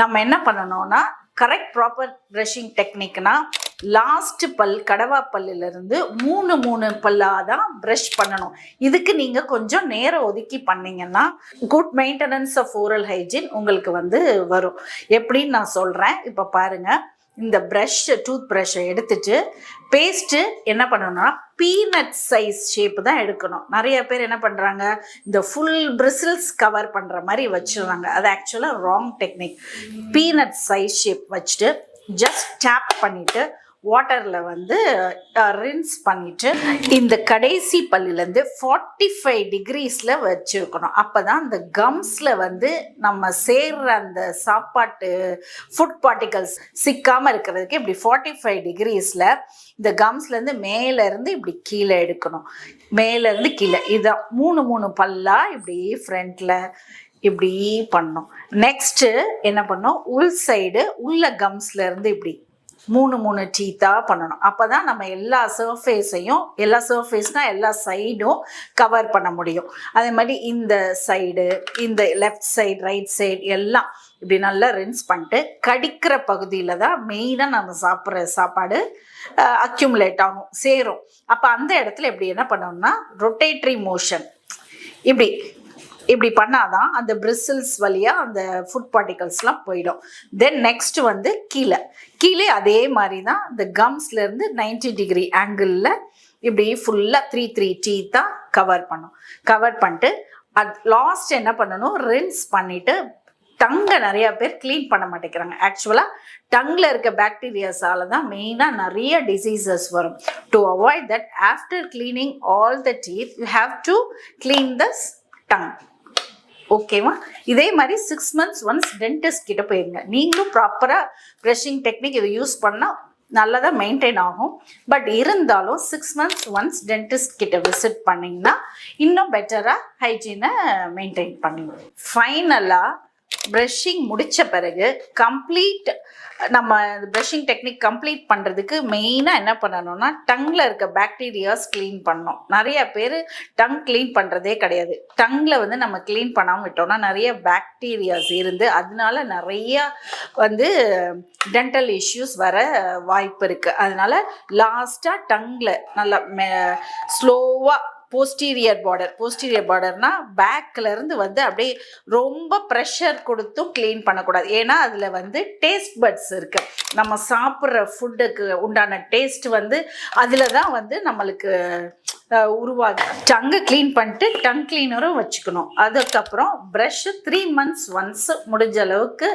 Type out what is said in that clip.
நம்ம என்ன பண்ணணும்னா கரெக்ட் ப்ராப்பர் ப்ரஷிங் டெக்னிக்னா லாஸ்ட் பல் கடவா பல்லிலிருந்து மூணு பல்லாக தான் ப்ரஷ் பண்ணணும். இதுக்கு நீங்கள் கொஞ்சம் நேரம் ஒதுக்கி பண்ணிங்கன்னா good maintenance of oral hygiene உங்களுக்கு வரும். எப்படின்னு நான் சொல்கிறேன். இப்போ பாருங்கள், இந்த டூத் ப்ரஷ்ஷை எடுத்துட்டு பேஸ்ட்டு என்ன பண்ணணும்னா பீனட் சைஸ் ஷேப்பு தான் எடுக்கணும். நிறைய பேர் என்ன பண்ணுறாங்க, இந்த ஃபுல் பிரிசில்ஸ் கவர் பண்ணுற மாதிரி வச்சுருவாங்க. அது ஆக்சுவலாக wrong technique. Peanut size shape வச்சுட்டு ஜஸ்ட் டேப் பண்ணிவிட்டு வாட்டரில் ரின்ஸ் பண்ணிவிட்டு இந்த கடைசி பல்லிலேருந்து 45 டிகிரிஸில் வச்சுருக்கணும். அப்போ தான் அந்த கம்ஸில் நம்ம சேர்ற அந்த சாப்பாட்டு ஃபுட் பார்ட்டிகல்ஸ் சிக்காமல் இருக்கிறதுக்கு இப்படி 45 டிகிரிஸில் இந்த கம்ஸ்லேருந்து மேலேருந்து இப்படி கீழே எடுக்கணும். மேலேருந்து கீழே இதான் மூணு பல்லாக இப்படி ஃப்ரண்ட்டில் இப்படி பண்ணணும். நெக்ஸ்ட்டு என்ன பண்ணோம், உள் சைடு உள்ள கம்ஸ்லேருந்து இப்படி மூணு டீத்தாக பண்ணணும். அப்போ தான் நம்ம எல்லா சர்ஃபேஸ்னால் எல்லா சைடும் கவர் பண்ண முடியும். அதே மாதிரி இந்த சைடு, இந்த லெஃப்ட் சைடு, ரைட் சைடு எல்லாம் இப்படி நல்லா ரின்ஸ் பண்ணிட்டு கடிக்கிற பகுதியில் தான் மெயினாக நம்ம சாப்பிட்ற சாப்பாடு அக்யூமுலேட் ஆகும், சேரும். அப்போ அந்த இடத்துல இப்படி என்ன பண்ணணும்னா ரொட்டேட்ரி மோஷன் இப்படி பண்ணாதான் அந்த பிரிசில்ஸ் வழியாக அந்த ஃபுட் பார்ட்டிகல்ஸ்லாம் போயிடும். தென் நெக்ஸ்ட் கீழே அதே மாதிரி தான் இந்த கம்ஸ்லேருந்து 90 டிகிரி ஆங்கிளில் இப்படி ஃபுல்லாக 3 டீத்தாக கவர் பண்ணிட்டு அது லாஸ்ட் என்ன பண்ணணும், ரின்ஸ் பண்ணிவிட்டு டங்கை நிறையா பேர் க்ளீன் பண்ண மாட்டேங்கிறாங்க. ஆக்சுவலாக டங்கில் இருக்க பாக்டீரியாஸால தான் மெயினாக நிறைய டிசீசஸ் வரும். To avoid that after cleaning all the teeth you have to clean the tongue. ஓகேவா? இதே மாதிரி 6 months ஒன்ஸ் டென்டிஸ்ட் கிட்ட போயிருங்க. நீங்களும் ப்ராப்பராக ப்ரஷிங் டெக்னிக் இதை யூஸ் பண்ணால் நல்லதாக மெயின்டைன் ஆகும். பட் இருந்தாலும் 6 months ஒன்ஸ் டென்டிஸ்ட் கிட்ட விசிட் பண்ணிங்கன்னா இன்னும் பெட்டராக ஹைஜீனை மெயின்டைன் பண்ணுவோம். ஃபைனலாக ப்ரஷிங் முடித்த பிறகு நம்ம ப்ரஷிங் டெக்னிக் கம்ப்ளீட் பண்ணுறதுக்கு மெயினாக என்ன பண்ணணும்னா டங்கில் இருக்க பாக்டீரியாஸ் க்ளீன் பண்ணணும். நிறைய பேர் டங் க்ளீன் பண்ணுறதே கிடையாது. டங்கில் நம்ம க்ளீன் பண்ணாமல் விட்டோம்னா நிறைய பாக்டீரியாஸ் இருந்து அதனால நிறையா டென்டல் இஷ்யூஸ் வர வாய்ப்பு இருக்குது. அதனால் லாஸ்ட்டாக டங்கில் நல்லா ஸ்லோவாக போஸ்டீரியர் பார்டர்னா பேக்லேருந்து அப்படியே ரொம்ப ப்ரெஷர் கொடுத்தும் க்ளீன் பண்ணக்கூடாது. ஏன்னா அதில் டேஸ்ட் பட்ஸ் இருக்குது. நம்ம சாப்பிட்ற ஃபுட்டுக்கு உண்டான டேஸ்ட் அதில் தான் நம்மளுக்கு உருவாகும். டங்கை க்ளீன் பண்ணிட்டு டங் க்ளீனரும் வச்சுக்கணும். அதுக்கப்புறம் ப்ரஷ்ஷு 3 months ஒன்ஸ் முடிஞ்ச அளவுக்கு